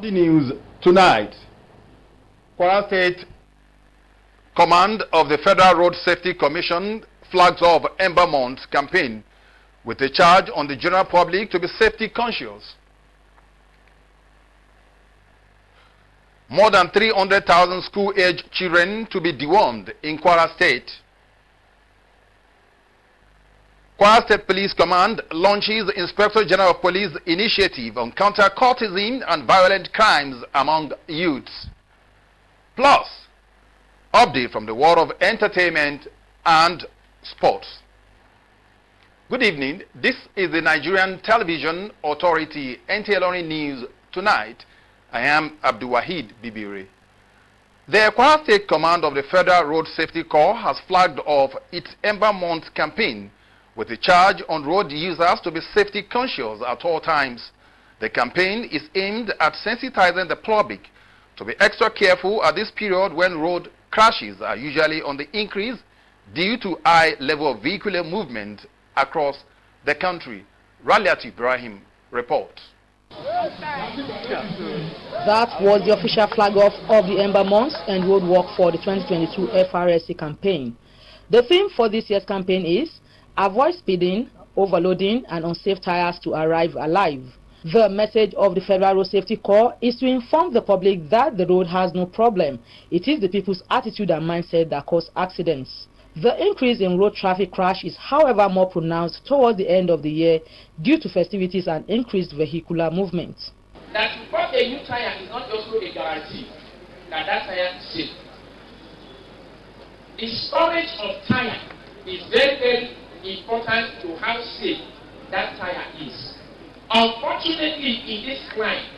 On the news tonight, Kwara State Command of the Federal Road Safety Commission flags off Ember Month campaign with a charge on the general public to be safety conscious. More than 300,000 school-age children to be dewormed in Kwara State. Kwara State Police Command launches Inspector General of Police initiative on counter-cultism and violent crimes among youths. Plus, update from the world of entertainment and sports. Good evening. This is the Nigerian Television Authority NTA ILORIN News Tonight. I am Abdul Wahid Bibiri. The Kwara State Command of the Federal Road Safety Corps has flagged off its Ember Month campaign with a charge on road users to be safety conscious at all times. The campaign is aimed at sensitizing the public to be extra careful at this period when road crashes are usually on the increase due to high level of vehicular movement across the country. Raliat Ibrahim reports. That was the official flag off of the Ember Months and road work for the 2022 FRSC campaign. The theme for this year's campaign is avoid speeding, overloading and unsafe tires to arrive alive. The message of the Federal Road Safety Corps is to inform the public that the road has no problem. It is the people's attitude and mindset that cause accidents. The increase in road traffic crash is, however, more pronounced towards the end of the year due to festivities and increased vehicular movement. That to put a new tire is not also a guarantee that that tire is safe. The storage of tire is very, very important to how safe that tire is. Unfortunately, in this climate,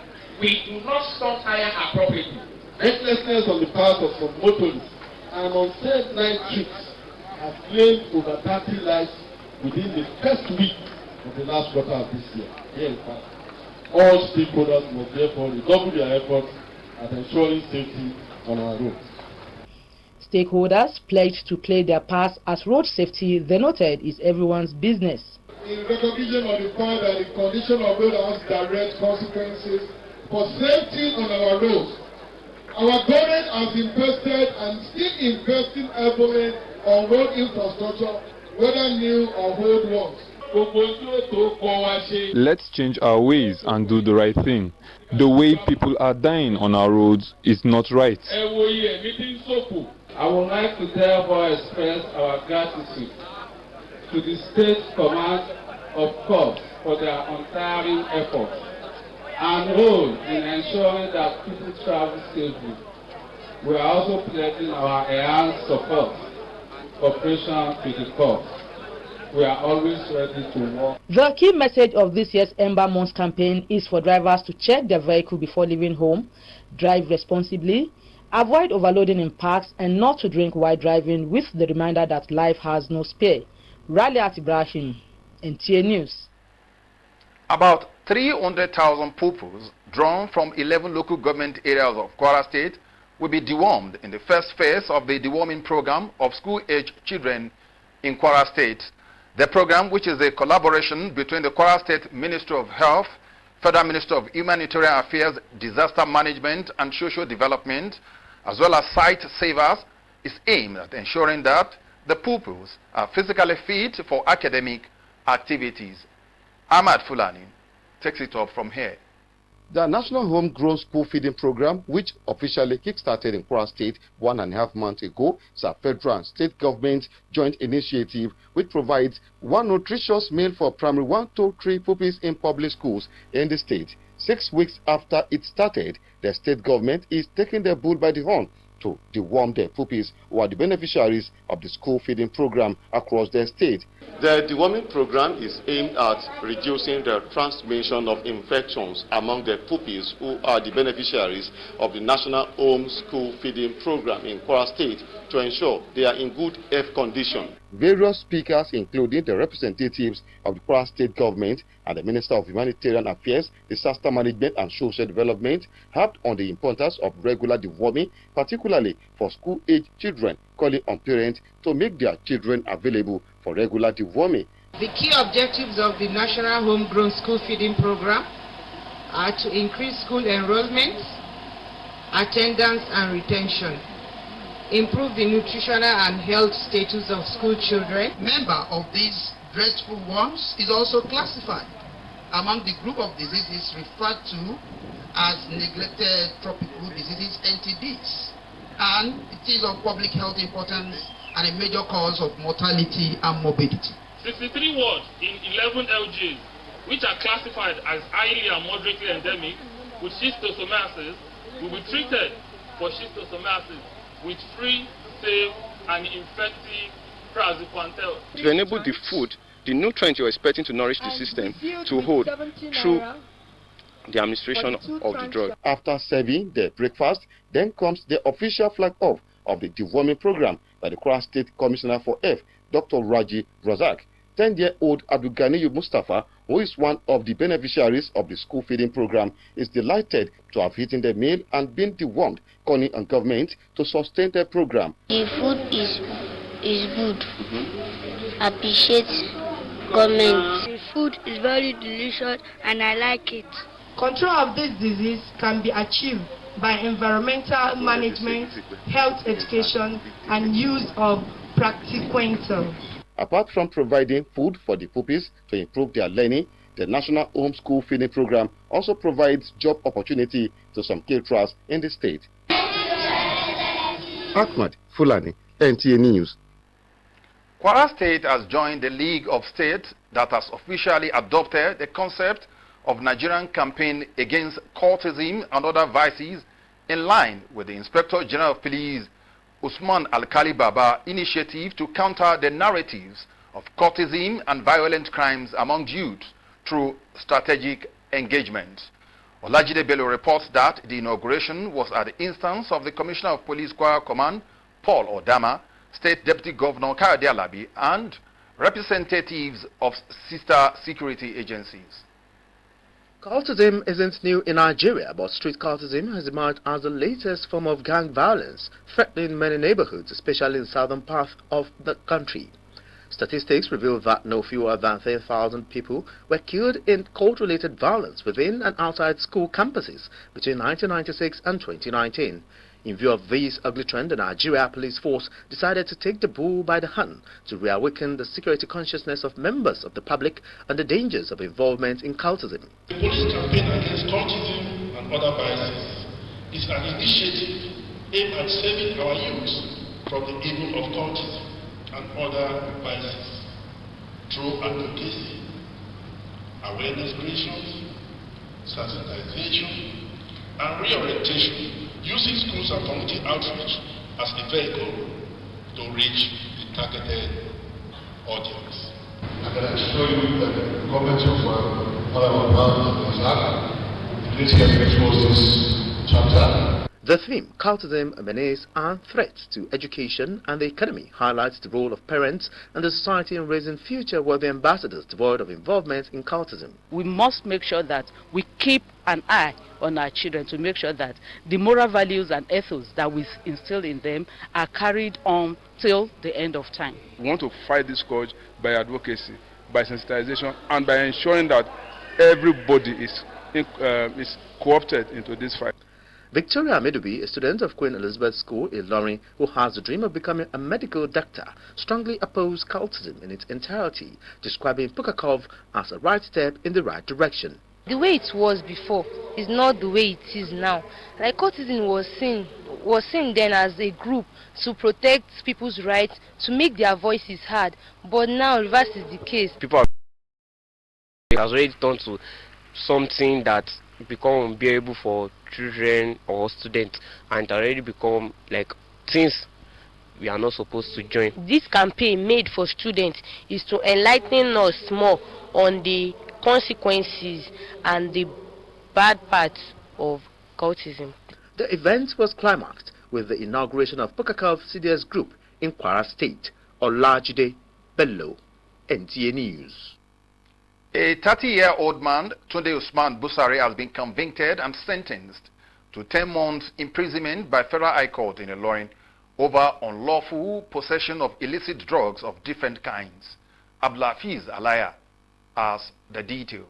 we do not store tire appropriately. Recklessness on the part of some motorists and unsafe night trips have claimed over 30 lives within the first week of the last quarter of this year. Here in fact, all stakeholders must therefore redouble their efforts at ensuring safety on our roads. Stakeholders pledged to play their part as road safety, they noted, is everyone's business. In recognition of the fact that the condition of road has direct consequences for safety on our roads, our government has invested and still investing heavily on road infrastructure, whether new or old ones. Let's change our ways and do the right thing. The way people are dying on our roads is not right. I would like to therefore express our gratitude to the State Command of Corps for their untiring efforts and role in ensuring that people travel safely. We are also pledging our enhanced support and cooperation to the Corps. We are always ready to work. The key message of this year's Ember Month campaign is for drivers to check their vehicle before leaving home, drive responsibly, avoid overloading in parks, and not to drink while driving, with the reminder that life has no spare. Raliat Ibrahim, NTA News. About 300,000 pupils drawn from 11 local government areas of Kwara State will be dewormed in the first phase of the deworming program of school-age children in Kwara State. The program, which is a collaboration between the Kwara State Ministry of Health, Federal Ministry of Humanitarian Affairs, Disaster Management and Social Development, as well as site savers, is aimed at ensuring that the pupils are physically fit for academic activities. Ahmad Fulani takes it up from here. The National Homegrown School Feeding Program, which officially kick-started in Kwara State 1.5 months ago, is a federal and state government joint initiative which provides one nutritious meal for primary 1 to 3 pupils in public schools in the state. 6 weeks after it started, the state government is taking the bull by the horn to deworm the pupils who are the beneficiaries of the school feeding program across the state. The deworming program is aimed at reducing the transmission of infections among the pupils who are the beneficiaries of the National Home School Feeding Program in Kwara State to ensure they are in good health condition. Various speakers, including the representatives of the Kwara State government and the Minister of Humanitarian Affairs, Disaster Management and Social Development, harped on the importance of regular deworming, particularly for school-age children, calling on parents to make their children available for regular deworming. The key objectives of the National Homegrown School Feeding Program are to increase school enrollment, attendance and retention, improve the nutritional and health status of school children. Member of these dreadful ones is also classified among the group of diseases referred to as neglected tropical diseases, NTDs, and it is of public health importance and a major cause of mortality and morbidity. 63 wards in 11 LGs, which are classified as highly and moderately endemic with schistosomiasis, will be treated for schistosomiasis with free, safe, and effective praziquantel. To enable the food, the nutrients you're expecting to nourish the system to hold through the administration of the drug. After serving the breakfast, then comes the official flag-off of the deworming program by the Kwara State Commissioner for Health, Dr. Raji Razak. 10-year-old Abdulganiyu Mustafa, who is one of the beneficiaries of the school feeding program, is delighted to have eaten the meal and been dewormed, calling on government to sustain the program. The food is good. Appreciate government. The food is very delicious and I like it. Control of this disease can be achieved by environmental management, health education, and use of praziquantel. Apart from providing food for the pupils to improve their learning, the National Home School Feeding Program also provides job opportunity to some caterers in the state. Ahmad Fulani, NTA News. Kwara State has joined the League of States that has officially adopted the concept of Nigerian campaign against cultism and other vices in line with the Inspector General of Police Usman Alkali Baba initiative to counter the narratives of cultism and violent crimes among youth through strategic engagement. Olajide Bello reports that the inauguration was at the instance of the Commissioner of Police Kwara Command, Paul Odama, State Deputy Governor Kayode Alabi, and representatives of sister security agencies. Cultism isn't new in Nigeria, but street cultism has emerged as the latest form of gang violence, threatening many neighborhoods, especially in the southern part of the country. Statistics reveal that no fewer than 10,000 people were killed in cult-related violence within and outside school campuses between 1996 and 2019. In view of this ugly trend, the Nigeria Police Force decided to take the bull by the horn to reawaken the security consciousness of members of the public and the dangers of involvement in cultism. The police campaign against cultism and other vices is an initiative aimed at saving our youth from the evil of cultism and other vices through advocacy, awareness creation, sensitization, and reorientation, using schools and community outreach as a vehicle to reach the targeted audience. I can assure you that the government of Parliament has had this year to close this chapter. The theme, cultism, a menace and threats to education and the economy, highlights the role of parents and the society in raising future-worthy ambassadors devoid of involvement in cultism. We must make sure that we keep an eye on our children to make sure that the moral values and ethos that we instill in them are carried on till the end of time. We want to fight this scourge by advocacy, by sensitization, and by ensuring that everybody is co-opted into this fight. Victoria Medubi, a student of Queen Elizabeth School in Ilorin, who has the dream of becoming a medical doctor, strongly opposed cultism in its entirety, describing Pukakov as a right step in the right direction. The way it was before is not the way it is now. Like cultism was seen then as a group to protect people's rights, to make their voices heard, but now reverse is the case. People has already turned to something that become unbearable for children or students, and it already become like things we are not supposed to join. This campaign made for students is to enlighten us more on the consequences and the bad parts of cultism. The event was climaxed with the inauguration of Pukakov CDS Group in Kwara State. Olajide Bello, NTA News. A 30-year-old man, Tunde Usman Busari, has been convicted and sentenced to 10 months imprisonment by Federal High Court in Ilorin over unlawful possession of illicit drugs of different kinds. Abdulafiz Alaya has the details.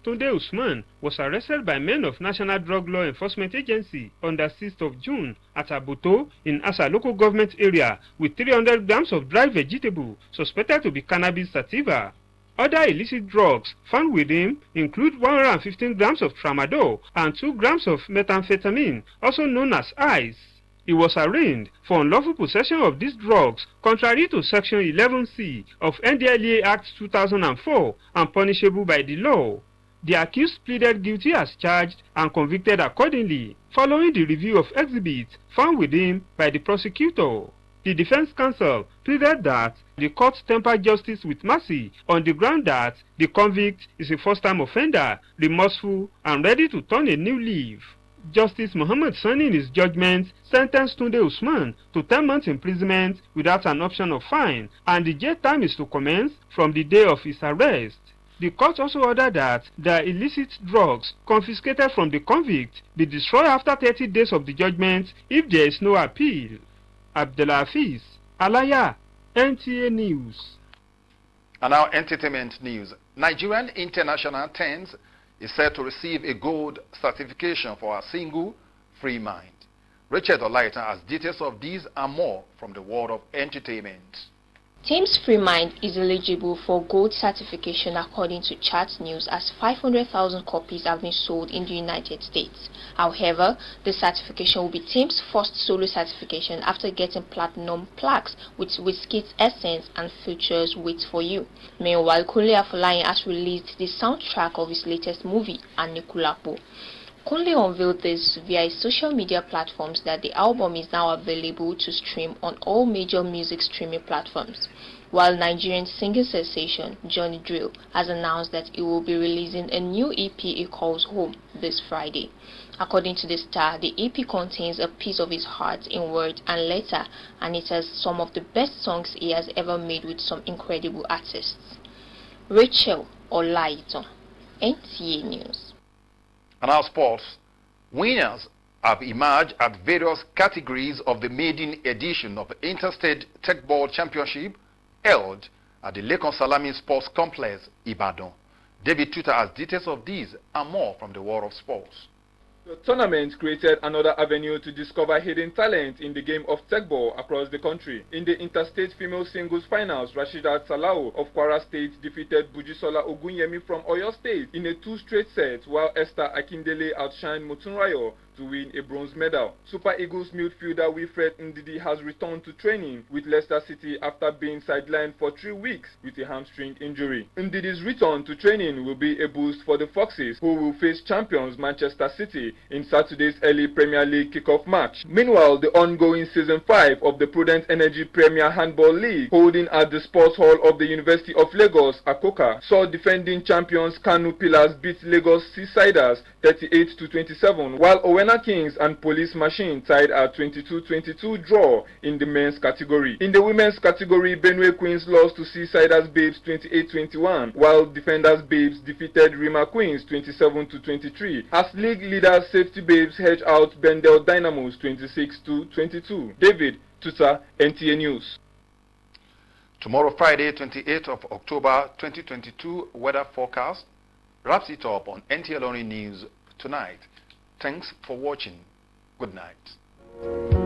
Tunde Usman, was arrested by men of National Drug Law Enforcement Agency on the 6th of June at Abuto in Asa local government area with 300 grams of dry vegetable suspected to be cannabis sativa. Other illicit drugs found with him include 115 grams of tramadol and 2 grams of methamphetamine, also known as ice. He was arraigned for unlawful possession of these drugs contrary to Section 11C of NDLEA Act 2004 and punishable by the law. The accused pleaded guilty as charged and convicted accordingly, following the review of exhibits found with him by the prosecutor. The defense counsel pleaded that the court tempered justice with mercy on the ground that the convict is a first-time offender, remorseful, and ready to turn a new leaf. Justice Muhammad Sani in his judgment sentenced Tunde Usman to 10 months imprisonment without an option of fine, and the jail time is to commence from the day of his arrest. The court also ordered that the illicit drugs confiscated from the convict be destroyed after 30 days of the judgment if there is no appeal. Abdelaziz Alaya, NTA News. And now entertainment news. Nigerian International 10s is set to receive a gold certification for her single, Free Mind. Richard Olaita has details of these and more from the world of entertainment. Thames Free Mind is eligible for gold certification according to Chart News, as 500,000 copies have been sold in the United States. However, the certification will be Thames' first solo certification after getting platinum plaques with Wizkid's Essence and Future's Wait For You. Meanwhile, Kunle Afolayan has released the soundtrack of his latest movie, Anikulapo. Kunle unveiled this via his social media platforms that the album is now available to stream on all major music streaming platforms, while Nigerian singing sensation Johnny Drill has announced that he will be releasing a new EP he calls Home this Friday. According to the Star, the EP contains a piece of his heart in word and letter, and it has some of the best songs he has ever made with some incredible artists. Rachel Olaito, NTA News. And our sports, winners have emerged at various categories of the maiden edition of the Interstate Tech Ball Championship held at the Lekon Salami Sports Complex, Ibadan. David Tuta has details of these and more from the world of sports. The tournament created another avenue to discover hidden talent in the game of tech ball across the country. In the interstate female singles finals, Rashidat Salao of Kwara State defeated Bujisola Ogunyemi from Oyo State in a 2 straight sets, while Esther Akindele outshined Motunrayo to win a bronze medal. Super Eagles midfielder Wilfred Ndidi has returned to training with Leicester City after being sidelined for 3 weeks with a hamstring injury. Ndidi's return to training will be a boost for the Foxes, who will face champions Manchester City in Saturday's early Premier League kickoff match. Meanwhile, the ongoing Season 5 of the Prudent Energy Premier Handball League, holding at the Sports Hall of the University of Lagos, Akoka, saw defending champions Kanu Pillars beat Lagos Seasiders 38-27, while Owena Kings and Police Machine tied at 22-22 draw in the men's category. In the women's category, Benue Queens lost to Seasiders Babes 28-21, while Defenders Babes defeated Rima Queens 27-23, as league leaders Safety Babes hedge out Bendel Dynamos 26-22. David Tuta, NTA News. Tomorrow, Friday, 28th of October 2022, weather forecast wraps it up on NTA ILORIN News Tonight. Thanks for watching. Good night.